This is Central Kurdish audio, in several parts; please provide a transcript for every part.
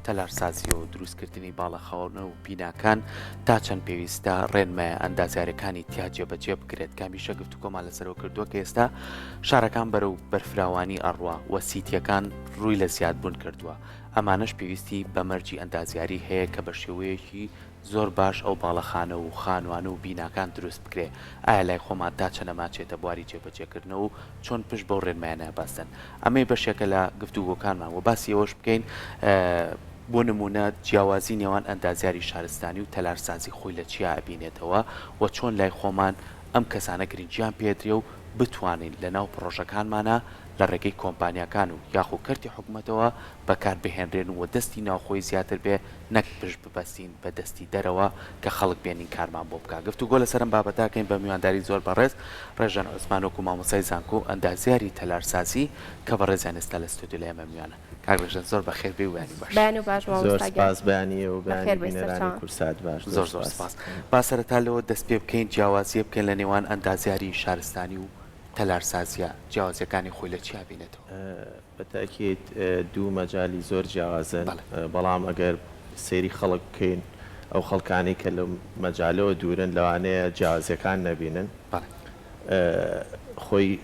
تەلارسازی و دروستکردنی باڵەخەوەنە و بیناکان تا چەند پێویستە ڕێنمایە ئەندازیارەکانی تیا جێبەجێ بکرێت کامیشە گفت و کۆمان لەسەرەوە کردووە کە ئێستا شارەکان بەرەو بەرفراوانی ئەڕوا و سیتیەکان ڕووی لە زیادبوون کردووە. ئەمانش پێویستی بە مەرجی ئەندازیاری هەیە کە بە شێوەیەکی زۆر باش ئەو باڵەخانە و خانوانە و بیناکان دروست بکرێ. ئایا لای خۆمان تا چەنەماچێتە بواری جێبەجێکردنەوە و چۆن پشت بەو ڕێنمایانە باستن. ئەمەی بەشێکە لە گفتوگۆکانمان و باسی ئەوەش بکەین بۆ نمونە جیاوازی نێوان ئەندازیاری شارستانی و تەلارسازی خۆی لە چیا ئەبینێتەوە و چۆن لای خۆمان ئەم کەسانە گرنگیان پێدرێ و بتوانین لە ناو پرۆژەکانمانە لە ڕێگەی کۆمپانیەکان و یاخو کەرتی حکوومەتەوە بەکار بهێنرێن و دەستی ناوخۆی زیاتر بێ نەک پشت ببەستین بە دەستی دەرەوە کە خەڵک بێنین کارمان بۆ بکە. گفتوگۆ لەسەرم بابەتاکەین بە میوانداری زۆر بەڕێز ڕێژان عوسمانۆک و مامۆسای زانکۆ ئەندازیاری تەلارسازی کە بە ڕێزیان ئێستا لە ستودیۆ لە ئێمە میوانە. کاکڕێژان زۆر بەخێر بێ و ینی باش. زۆر سپاس بەیانی و بەیانی کورسات باش. زۆر سپاس. با سەرەتا لەوە دەست پێ بکەین جیاوازیە بکەین لە نێوان ئەندازیاری شارستانی و تەلارسازیە جیاوازیەکانی خۆی لە چیا بینێتەوە؟ بەتاکید دوو مەجای زۆر جیاوازن بەڵام ئەگەر سێری خەڵک بکەین ئەو خەڵکانی کە لە مەجالەوە دوورن لەوانەیە جیاوازیەکان نەبینن. خۆی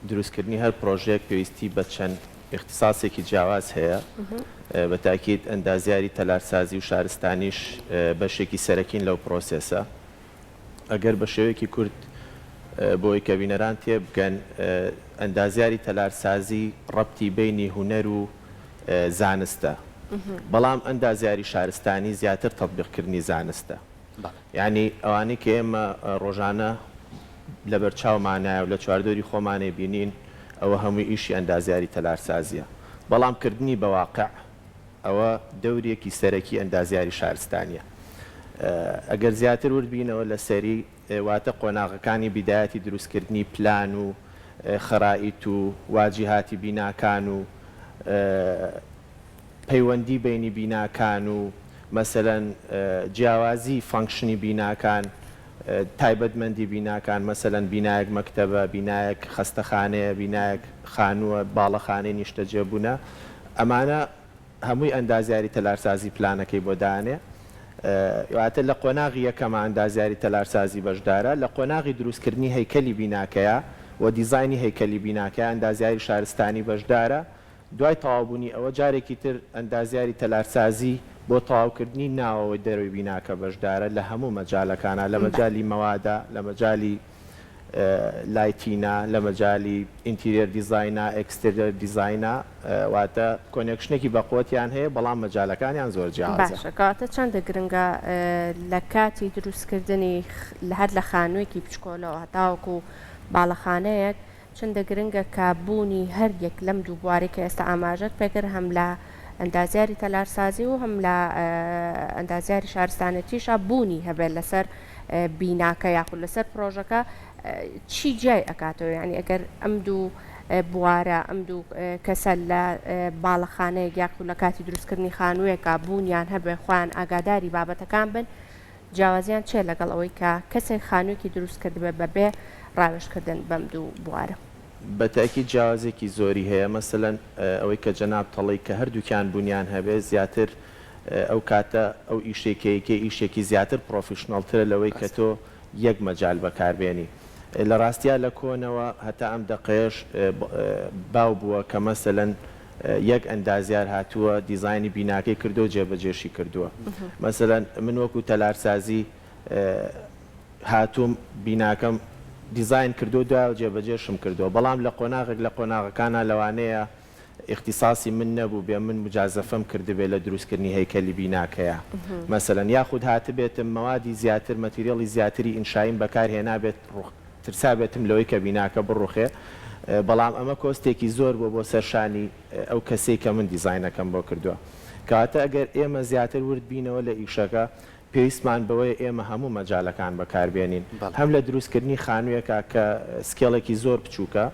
دروستکردنی هەر پرۆژێک پێویستی بە چەند اختصاسێکی جیاواز هەیە. بەتاکید ئەندازیاری تەلارسازی و شارستانیش بەشێکی سەرەکین لەو پرۆسێسە. ئەگەر بە شێوەیەکی کورت بۆی کە بینەران تێ بگەن ئەندازیاری تەلارسازی ڕەبتی بینی هونەر و زانستە، بەڵام ئەندازیاری شارستانی زیاتر تەطبیقکردنی زانستە. یعنی ئەوانەی کە ئێمە ڕۆژانە لە بەرچاومانایە و لە چواردۆری خۆمانێ بینین ئەوە هەمووی ئیشی ئەندازیاری تەلارسازیە، بەڵام کردنی بە واقع ئەوە دەورێکی سەرەکی ئەندازیاری شارستانیە. ئەگەر زیاتر وردبینەوە لە سەری واتە قۆناغەکانی بیدایەتی دروستکردنی پلان و خەرائیت و واجیهاتی بیناکان و پەیوەندی بینی بیناکان و مەسەلەن جیاوازی فانکشنی بیناکان، تایبەتمەندی بیناکان، مەسەلەن بینایەک مەکتەبە، بینایەک خەستەخانەیە، بینایەک خانووە، باڵەخانەی نیشتەجێبوونە، ئەمانە هەمووی ئەندازیاری تەلارسازی پلانەکەی بۆ دانێ. واتە لە قۆناغی یەکەمە ئەندازیاری تەلارسازی بەشدارە، لە قۆناغی دروستکردنی هەیکەلی بیناکەیە و دیزاینی هەیکەلی بیناکە ئەندازیاری شارستانی بەشدارە. دوای تەواوبوونی ئەوە جارێکی تر ئەندازیاری تەلارسازی بۆ تەواوکردنی ناوەوەی دەروی بیناکە بەشدارە لە هەموو مەجالەکانە، لە مەجای مەوادە، لە مەجای لایتینە، لە مەجای ئینتیرێر دیزاینە، ئەکستێرێر دیزاینە، واتە کۆنێکشنێکی بەقوتیان هەیە بەڵام مەجالەکانیان زۆر جیاوازە. باشە، کاتە چەندە گرنگە لە کاتی دروستکردنی هەر لە خانوویەکی بچکۆلەوە هەتاوەکو باڵەخانەیەک چەندە گرنگە کابوونی هەر یەک لەم دوو بواری کە ئێستا ئاماژەت پێکرد هەم لە ئەندازیاری تەلارسازی و هەم لە ئەندازیاری شارستانەتیشە بوونی هەبێت لەسەر بیناکە یاخود لەسەر پرۆژەکە چی جای ئەکاتەوە؟ یعنی ئەگەر ئەم دوو بوارە ئەم دوو کەسە لە باڵەخانەیەک یاخود لە کاتی دروستکردنی خانوویەکە بوونیان هەبێ خۆیان ئاگاداری بابەتەکان بن، جیاوازیان چێ لەگەڵ ئەوەی کە کەسێک خانوویەکی دروست کردبێ بەبێ ڕاوێژکردن بەم دوو بوارە؟ بەتاکی جیاوازێکی زۆری هەیە. مەسەلەن ئەوەی کە جەناب تەڵی کە هەردووکیان بوونیان هەبێ زیاتر ئەو کاتە ئەو ئیشێکەیەکی ئیشێکی زیاتر پرۆفیشناڵترە لەوەی کە تۆ یەک مەجال بەکاربێنی. لە ڕاستیا لە کۆنەوە هەتا ئەم دەقەیەش باو بووە کە مەسەلەن یەک ئەندازیار هاتووە دیزاینی بیناکەی کردو و جێبەجێشی کردووە. مەسەلەن من وەکو تەلارسازی هاتووم بیناکەم دیزاین کردو دوای جێبەجێشم کردووە، بەڵام لە قۆناغێک لە قۆناغەکانە لەوانەیە اختصاصی من نەبوو بێ من مجازەفەم کردبێ لە دروستکردنی هەیکەلی بیناکەیە. مەسەلەن یاخود هاتبێتم مەوادی زیاتر مەتریاڵی زیاتری ئینشایم بەکارهێنابێت ترسا بێتم لەوەی کە بیناکە بڕوخێ، بەڵام ئەمە کۆستێکی زۆر بۆ سەرشانی ئەو کەسێک کە من دیزاینەکەم بۆ کردووە. کاتە ئەگەر ئێمە زیاتر ورد بینەوە لە ئیشەکە پێویستمان بەوەی ئێمە هەموو مەجالەکان بەکاربێنین، هەم لە دروستکردنی خانوویەکە کە سکێڵێکی زۆر بچووکە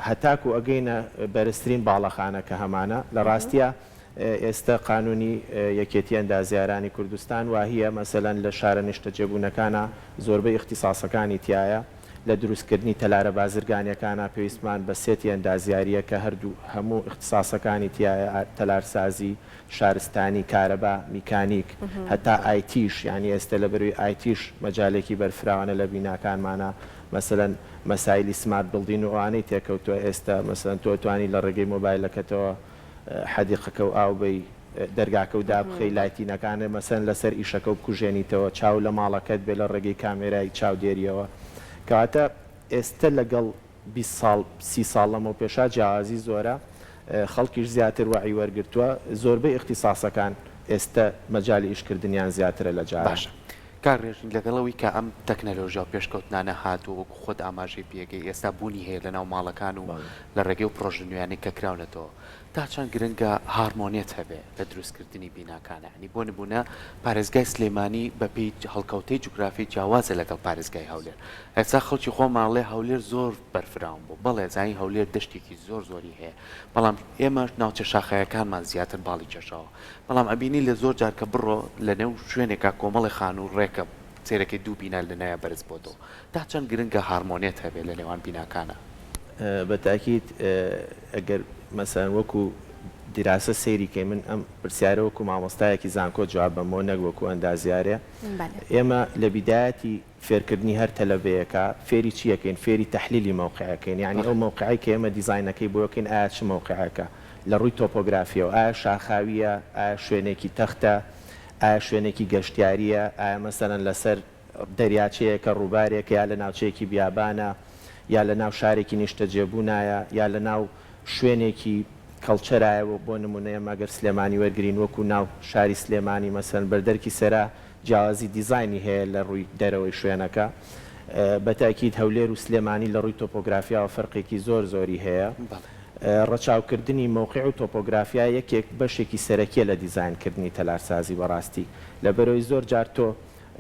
هەتاکو ئەگەینە بەرزترین باڵەخانەکە هەمانە. لە ڕاستیە ئێستا قانونی یەکێتی ئەندازیارانی کوردستان واهیە مەسەلەن لە شارە نیشتەجێبوونەکانە زۆربەی اختصاسەکانی تایە لە دروستکردنی تەلارە بازرگانیەکانە پێویستمان بە سێتی ئەندازیاریە کە هەردوو هەموو اختصاسەکانی تایە تەلارسازی شارستانی کارەبا میکانیک هەتا ئایتیش یعنی ئێستا لە بەروی ئایتیش مەجالێکی بەرفراوانە لە بیناکانمانە مەسەرەن مەسایلی سمارت بڵدین و ئەوانەی تێکەوتووە ئێستا مەسەرەن تۆ توانی لە ڕێگەی مۆبایلەکەتەوە حەدیقەکە و ئاوبەی دەرگاکە و دابخەی لایتینەکانە مەسەن لەسەر ئیشەکە و بکوژێنیتەوە چاو لە ماڵەکەت بێ لە ڕێگەی کامێرای چاودێریەوە کەواتە ئێستا لەگەڵ 20 ساڵ 30 ساڵ لەمە پێشا جیاوازی زۆرە خەڵکیش زیاتر وعی وەرگرتووە زۆربەی اختصاسەکان ئێستا مەجای ئیشکردنیان زیاترە لە جارە باشە کاڕێژین لەگەڵەوەی کە ئەم تەکنەلۆژیا و پێشکەوتنانە هاتووە وەکو خۆت ئاماژەی پێگەی ئێستا بوونی هەیە لە ناو ماڵەکان و لە ڕێگەی و پرۆژە نوێیانەی کە کراونەتەوە تا چەند گرنگە هارمۆنیەت هەبێ لە دروستکردنی بیناکانە ینی بۆ نبوونە پارێزگای سلێمانی بەپێی هەڵکەوتەی جوگرافی جیاوازە لەگەڵ پارێزگای هەولێر ئێستا خەڵکی خۆماڵێ هەولێر زۆر بەرفراون بوو بەڵێ زانی هەولێر دەشتێکی زۆر زۆری هەیە بەڵام ئێمە ناوچە شاخەیەکانمان زیاتر باڵی کێشەوە بەڵام ئەبینی لە زۆر جار کە بڕۆ لە نێو شوێنێکا کۆمەڵی خان و ڕێکە سێرەکەی دوو بینە لە نایە بەرز بۆ تۆ تا چەند گرنگە هارمۆنیەت هەبێ لە نێوان بیناکانە بەتاکیت ئەگەر مەسەن وەکو دیراسە سەیریکەی من ئەم پرسیارە وەکو مامۆستایەکی زانکۆ جواب بەمەوە نەک وەکو ئەندازیارێ ئێمە لە بیدایەتی فێرکردنی هەر تەلەبەیەەکە فێری چیەکەین فێری تەحلیلی مووقعەکەین یعنی ئەو مووقعی کە ئێمە دیزاینەکەی بۆکەین ئایا چ مووقعەکە لە ڕووی تۆپۆگرافیەوە ئایا شاخاویە ئایا شوێنێکی تەختە ئایا شوێنێکی گەشتیاریە ئایا مەسەرەن لەسەر دەریاچەیەکە ڕووبارێکە یا لە ناوچەیەکی بیابانە یا لە ناو شارێکی نیشتە جێبوونایە یا لە ناو شوێنێکی کەڵچەرایەوە بۆ نمونەیە مەگەر سلێمانی وەرگین وەکو ناو شاری سلێمانی مەسەن بەردەرکی سەرا جیاوازی دیزایانی هەیە لە ڕووی دەرەوەی شوێنەکە بەتاکیت هەولێر و سلێمانی لە ڕووی تۆپۆگرافیا و فەرقێکی زۆر زۆری هەیە ڕەچاوکردنی مووقع و تۆپۆگرافیا یەکێک بەشێکی سەرەکیە لە دیزاینکردنی تەلارسازی بەڕاستی لە بەرەوەی زۆر جار تۆ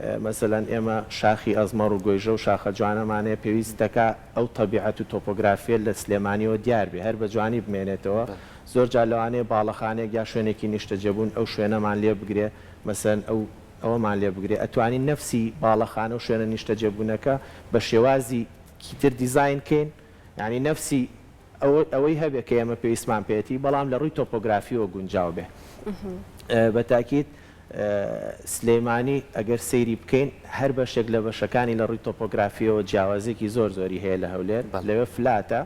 مەسەلەن ئێمە شاخی ئەزمەڕ و گۆیژە و شاخە جوانەمانەیە پێویست دەکا ئەو تەبیعەت و تۆپۆگرافیە لە سلێمانیەوە دیار بێ هەر بە جوانی بمێنێتەوە زۆر جار لەوانەیە باڵەخانێک یا شوێنێکی نیشتە جێبوون ئەو شوێنەمان لێ بگرێ مەسەن ئەوەمان لێ بگرێ ئەتوانین نەفسی باڵەخانە و شوێنە نیشتە جێبوونەکە بە شێوازی کیتر دیزاینکەین یعنی نەفسی ئەوەی هەبێت کە ئێمە پێویستمان پێێتی بەڵام لە ڕووی تۆپۆگرافیەوە گونجاو بێ بەتاکیت سلێمانی ئەگەر سەیری بکەین هەر بەشێک لە بەشەکانی لە ڕووی تۆپۆگرافیەوە جیاوازێکی زۆر زۆری هەیە لە هەولێر لەوێ فلاتە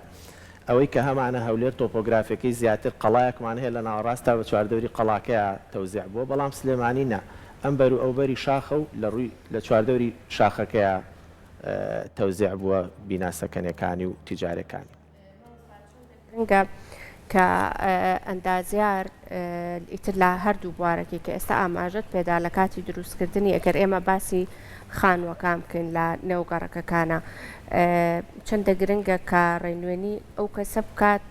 ئەوەی کە هەمانە هەولێر تۆپۆگرافیەکەی زیاتر قەڵایەکمان هەیە لە ناوەڕاستا بە چواردەوری قەڵاکەیە تەوزیع بووە بەڵام سلێمانی نە ئەم بەر و ئەوبەری شاخە و لە ڕووی لە چواردەوری شاخەکەیە تەوزیع بووە بیناسەکەنەکانی و تیجارەکانی کە ئەندازیار ئیتر لە هەردوو بوارەکەی کە ئێستا ئاماژت پێدا لە کاتی دروستکردنی ئەگەر ئێمە باسی خانوەکان بکەین لە نێوگەڕەکەکانە چەندە گرنگە کە ڕێنوێنی ئەو کەسە بکات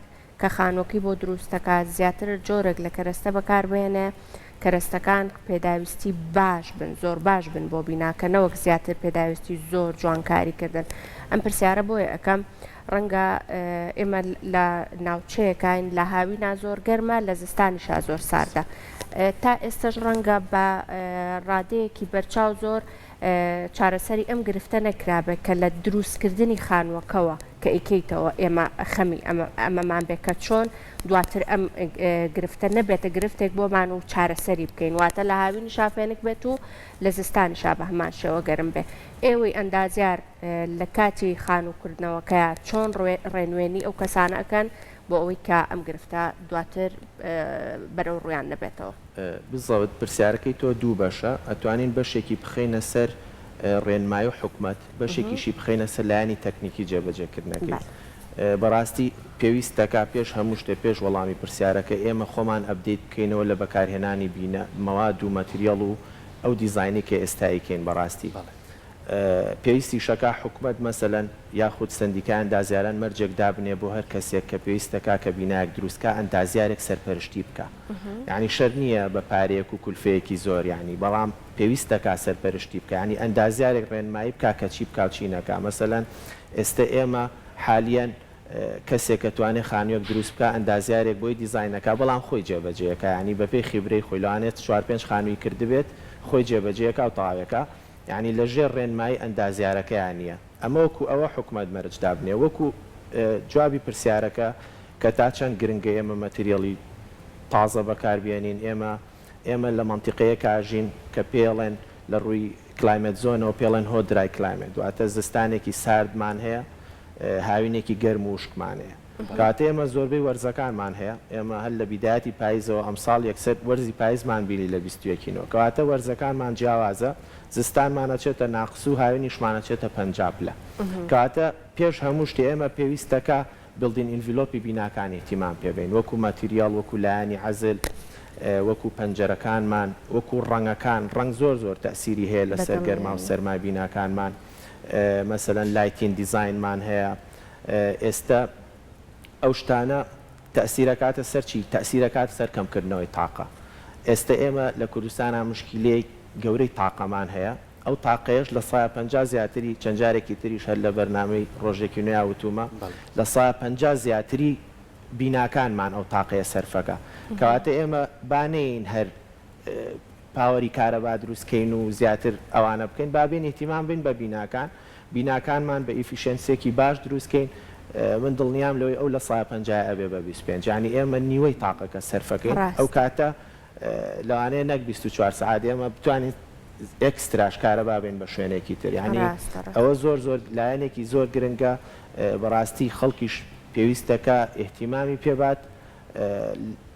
کە خانوەکەی بۆ دروستەکە زیاتر جۆرێک لە کەرەستە بەکاربێنێ کەرەستەکان پێداویستی باش بن زۆر باش بن بۆ بیناکەنەوەک زیاتر پێداویستی زۆر جوانکاریکردن ئەم پرسیارە بۆیە ئەەکەم ڕەنگە ئێمە لە ناوچەیەکین لە هاوینا زۆر گەرمە لە زستانیشا زۆر ساردە تا ئێستش ڕەنگە بە ڕادەیەکی بەرچاو زۆر چارەسەری ئەم گرفتە نەکرابێت کە لە دروستکردنی خانوەکەوە کە ئیکەیتەوە ئێمە خەمی ئەمەمان بێت کە چۆن دواتر ئەم گرفتە نەبێتە گرفتێک بۆمان و چارەسەری بکەین واتە لە هاوینی شافێنێک بێت و لە زستانیشا بە هەمان شێوە گەرم بێ ئێوەی ئەندازیار لە کاتی خانوکردنەوەکەیە چۆن ڕێنوێنی ئەو کەسانە ئەکەن بۆ ئەوەی کە ئەم گرفتە دواتر بەرەو ڕویان نەبێتەوە بزەوت پرسیارەکەی تۆ دوو بەشە ئەتوانین بەشێکی بخەینە سەر ڕێنمایی و حکومەت بەشێکیشی بخەینە سەر لایانی تەکنیکی جێبەجێکردنەکەی بەڕاستی پێویستەکە پێش هەموو شتێ پێش وەڵامی پرسیارەکە ئێمە خۆمان ئەبدەیت بکەینەوە لە بەکارهێنانی بینە مەواد و مەتریاڵ و ئەو دیزاینی کە ئێستاییکەین بەڕاستی پێویستی شەکە حکومت مەسەلەن یاخود سندیکای ئەندازیاران مەرجێک دابنێ بۆ هەر کەسێک کە پێویستەکە کە بینایەک دروستکە ئەندازیارێک سەرپەرشتی بکە یعنی شەر نییە بە پارەیەک و کولفەیەکی زۆر یعنی بەڵام پێویستەکە سەرپەرشتی بکە ینی ئەندازیارێک ڕێنمایی بکە کە چی بکە چی نەکە مەسەلەن ئێستا ئێمە حالیان کەسێک کە توانێت خانوێک دروست بکە ئەندازیارێک بۆی دیزاینەکە بەڵام خۆی جێبەجێەکە ینی بەپێی خیبرەی خۆی لەوانێت 4-5 خانووی کردبێت خۆی جێبەجێەکە و تاوەکە یعنی لە ژێر ڕێنمایی ئەندازیارەکەیان نییە ئەمە وەکو ئەوە حکومەت مەرجدا بنێ وەکو جوابی پرسیارەکە کە تا چەند گرنگە ئێمە مەتریالی تازە بەکاربیێنین ئێمە لە منتیقەیە کاژین کە پێڵێن لە ڕووی کلایمەت زۆنەوە پێڵێن هۆ درای کلایمەت دواتە زستانێکی ساردمان هەیە هاوینێکی گەرم و شکمانەیە کاتە ئێمە زۆربەی وەرزەکانمان هەیە ئێمە هەر لە بیداەتی پاییزەوە ئەمساڵ یەکسەر وەرزی پاییزمان بینی لە 21ەوە کەواتە وەرزەکانمان جیاوازە زستانمانەچێتە ناقص و هاوینیشمانەچێتە 50 پلە کاتە پێش هەموو شتێ ئێمە پێویستەکە بڵدین ئینڤیلۆپی بیناکانی تیمان پێبین وەکو ماتریال وەکو لایانی عەزل وەکو پەنجەرەکانمان وەکو ڕەنگەکان ڕەنگ زۆر تەسیری هەیە لەسەر گەرما و سەرمای بیناکانمان مەسەلەن لایتین دیزاینمان هەیە ئێستا ئەو شتانە تەسیرەکاتە سەرچی تەسیرەکات سەر کەمکردنەوەی تاقە ئێستا ئێمە لە کوردستانە مشکلەی گەورەی تاقەمان هەیە ئەو تاقەیەش لە 150 زیاتری چەند جارێکی تریش هەر لە بەرنامەی ڕۆژێکی نوێ وتومە لە 150 زیاتری بیناکانمان ئەو تاقەیە سەرفەکە کەواتە ئێمە بانەین هەر پاوەری کارەبا دروستکەین و زیاتر ئەوانە بکەین بابێن ئیحتیمام بین بە بیناکانمان بە ئیفیشنسێکی باش دروستکەین من دڵنیام لەوەی ئەو لە 150 ئەبێ بە 25 ینی ئێمە نیوەی تاقەکە سەرفەکەین ئەو کاتە لەوانەیە نەک 24 سعات ئێمە بتوانین ئەکستراش کارەبا بین بە شوێنێکی تر ینی ئەوە زۆر لایەنێکی زۆر گرنگە بەڕاستی خەڵکیش پێویستەکە ئیحتیمامی پێبات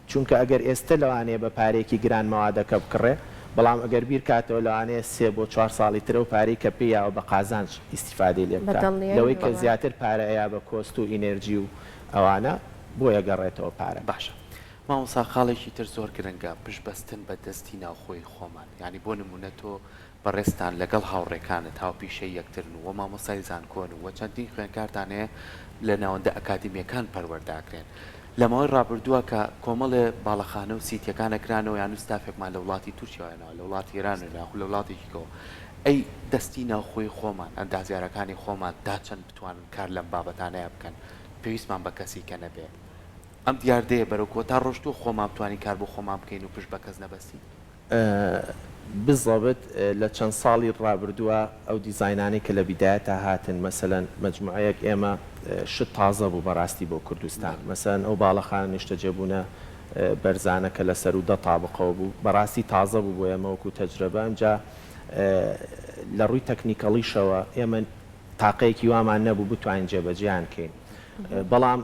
چونکە ئەگەر ئێستا لەوانەیە بە پارێکی گران مەوادەکە بکڕێ بەڵام ئەگەر بیر کاتەوە لەوانەیە 3 بۆ 4 ساڵی ترە و پارەی کە پێیاوە بە قازانج ئیسیفادەی لێ بکات لەوەی کە زیاتر پارە ئەیە بە کۆست و ئینەرژی و ئەوانە بۆیە گەڕێتەوە پارە باشە مامۆستا خاڵێکی تر زۆر گرنگە پشتبەستن بە دەستی ناوخۆی خۆمان ینی بۆ نمونە تۆ بەڕێستان لەگەڵ هاوڕێکانت هاوپیشەی یەکترن و مامۆستای زانکۆن و چەندین خوێنکارتان هەیە لە ناوەندە ئەکادیمیەکان پەروەرداکرێن لەمەوەی ڕابردووە کە کۆمەڵێ باڵەخانە و سیتیەکان ئەکرانەوە یان ستافێکمان لە وڵاتی تورکیاوەنەوە لە وڵاتی ئێران و لە وڵاتێکیەوە ئەی دەستی ناوخۆی خۆمان ئەندازیارەکانی خۆمان داچەند بتوانن کار لەم بابەتانەیە بکەن پێویستمان بە کەسی کە نەبێ ئەم دیاردەیە بەرەوکۆ تا ڕۆژتوو خۆمان بتوانین کار بۆ خۆمان بکەین و پشت بە کەس نەبەستین بزەبت لە چەند ساڵی ڕابردووە ئەو دیزاینانی کە لە بیدایەتە هاتن مەسەلەن مجموعەیەک ئێمە شت تازە بوو بەڕاستی بۆ کوردستان مەسەلەن ئەو باڵەخانە نیشتەجێبوونە بەرزانە کە لەسەر و 10 تابقەوە بوو بەڕاستی تازە بوو بۆ ئێمە وەکو تەجربە ئەمجا لە ڕووی تەکنیکەڵیشەوە ئێمە تاقەیەکی وامان نەبوو بتوانین جێبەجێیان کەین بەڵام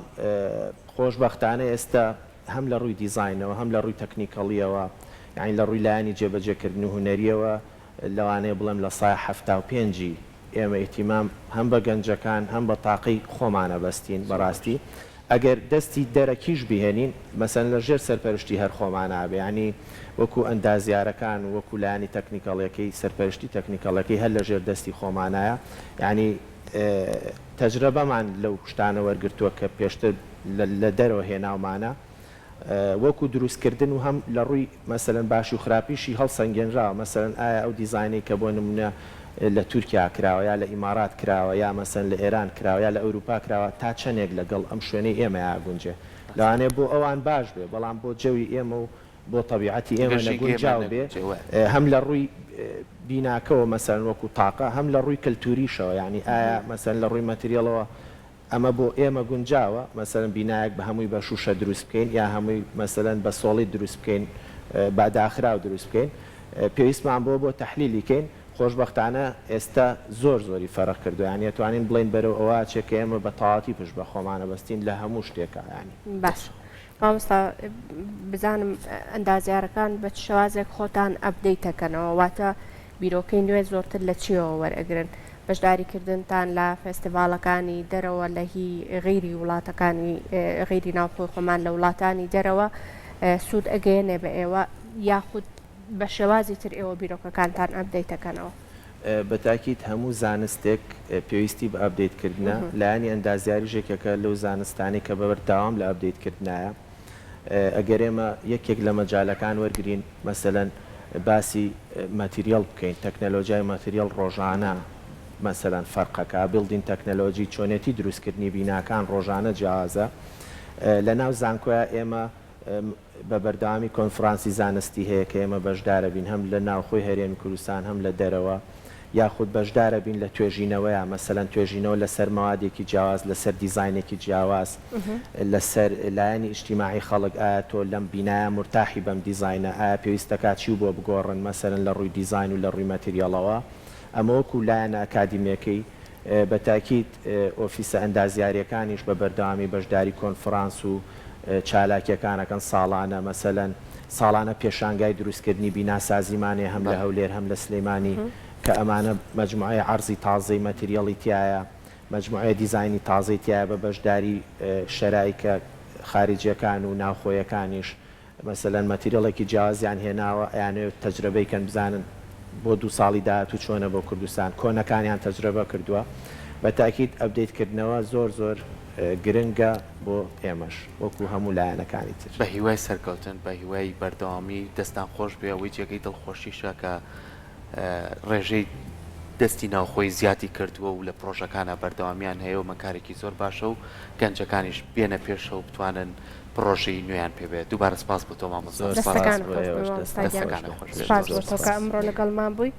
خۆشبەختانە ئێستا هەم لە ڕووی دیزاینەوە هەم لە ڕووی تەکنیکەڵیەوە یعنی لە ڕووی لایانی جێبەجێکردن و هونەریەوە لەوانەیە بڵێم لە سای 75 ئێمە ئیحتیمام هەم بە گەنجەکان هەم بە تاقی خۆمانە بەستین بەڕاستی ئەگەر دەستی دەرەکیش بهێنین مەسەن لە ژێر سەرپەرشتی هەر خۆمانابێ ینی وەکو ئەندازیارەکان و وەکو لایانی تەکنیکەڵیەکەی سەرپەرشتی تەکنیکەڵەکەی هەر لە ژێر دەستی خۆمانایە ینی تەجربەمان لەو شتانە وەرگرتووە کە پێشتر لە دەرەوە هێناومانە وەکو دروستکردن و هەم لە ڕووی مەسەلەن باشی و خراپیشی هەڵسەنگێنراوە مەسەلەن ئایا ئەو دیزاینەی کە بۆ نمونە لە تورکیا کراوە یا لە ئیمارات کراوە یا مەسەن لە ئێران کراوە یا لە ئەوروپا کراوە تا چەندێک لەگەڵ ئەم شوێنەی ئێمە یاگونجێ لەوانەیە بۆ ئەوان باش بێ بەڵام بۆ جەوی ئێمە و بۆ طبیعەتی ئێمە نەگونجاو بێ هەم لە ڕووی بیناکەوە مەسەن وەکو تاقە هەم لە ڕووی کللتوریشەوە ینی ئایا مەسەن لە ڕووی مەتریالەوە ئەمە بۆ ئێمە گونجاوە مەسەرەن بینایەک بە هەمووی بە شوشە دروست بکەین یا هەمووی مەسەرەن بە سۆڵی دروست بکەین با داخرا و دروست بکەین پێویستمان بۆ تەحلیلیکەین خۆشبەختانە ئێستا زۆری فەرق کردو یعنی توانین بڵین بەرەو ئەوە چێکە ئێمە بە تەواتی پشت بە خۆمانە بەستین لە هەموو شتێکە ینی باش مامۆستا بزانم ئەندازیارەکان بە شێوازێک خۆتان ئەپدەیتەکەنەوە واتە بیرۆکەی نوێ زۆرتر لە چیەوە وەرئەگرن بەشداریکردنتان لە فێستیڤالەکانی دەرەوە لە هی غیری وڵاتەکانی غیری ناوخۆی خۆمان لە وڵاتانی دەرەوە سوود ئەگەیەنێ بە ئێوە یاخود بە شێوازی تر ئێوە بیرۆکەکانتان ئەپدەیتەکەنەوە بەتاکیت هەموو زانستێک پێویستی بە ئەپدەیتکردنە لایانی ئەندازیاری ژێکەکە لەو زانستانی کە بەبەرداوام لە ئەپدەیتکردنایە ئەگەر ئێمە یەکێک لە مەجالەکان وەرگرین مەسەلەن باسی ماتریال بکەین تەکنەلۆژیای ماتریال ڕۆژانە مەسەلەن فەرقەکە بڵدین تەکنەلۆژی چۆنێتی دروستکردنی بیناکان ڕۆژانە جیازە لە ناو زانکۆیە ئێمە بە بەردەوامی کۆنفرانسی زانستی هەیە کە ئێمە بەشدارە بین هەم لە ناوخۆی هەرێمی کوردستان هەم لە دەرەوە یاخود بەشدارە بین لە توێژینەوەیە مەسەلەن توێژینەوە لەسەر مەوادێکی جیاواز لەسەر دیزاینێکی جیاواز لەسەر لایەنی ئیجتیماعی خەڵک ئایا تۆ لەم بینایە مرتاحی بەم دیزاینە ئایا پێویستەکە چی بۆ بگۆڕن مەسەلەن لە ڕووی دیزاین و لە ڕووی مەتریاڵەوە ئەمە وەکو لایەنە ئەکادیمیەکەی بە تاکید ئۆفیسە ئەندازیاریەکانیش بە بەردەوامی بەشداری کۆنفرانس و چالاکیەکانەکەن ساڵانە مەسەلەن ساڵانە پێشانگای دروستکردنی بیناسازیمانێ هەم لە هەولێر هەم لە سلەیمانی کە ئەمانە مجموعەیە عەرزی تازەی مەتریاڵی تایە مجموعەیە دیزاینی تازەی تایە بە بەشداری شەرایکە خارجیەکان و ناوخۆیەکانیش مەسەلەن مەتریاڵێکی جیازیان هێناوە ئەیانەوێت تەجربەیکەن بزانن بۆ 2 ساڵی داهاتوو چۆنە بۆ کوردستان کۆنەکانیان تەجربە کردووە بە تاکید ئەپدەیتکردنەوە زۆر گرنگە بۆ ئێمەش وەکو هەموو لایەنەکانی تر بە هیوای سەرکەوتن بە هیوای بەردەوامی دەستان خۆش بێ ئەوەی جێگەی دڵخۆشیشە کە ڕێژەی دەستی ناوخۆی زیاتی کردووە و لە پرۆژەکانە بەردەوامیان هەیە و مەکارێکی زۆر باشە و گەنجەکانیش بێنە پێشە و بتوانن پرۆژەی نوێیان پێبێت دووبارە سپاس بۆ تۆ مامۆستا دەستەکان خۆش بێ. سپاس بۆ تۆ کە ئەمڕۆ لەگەڵمان بووی.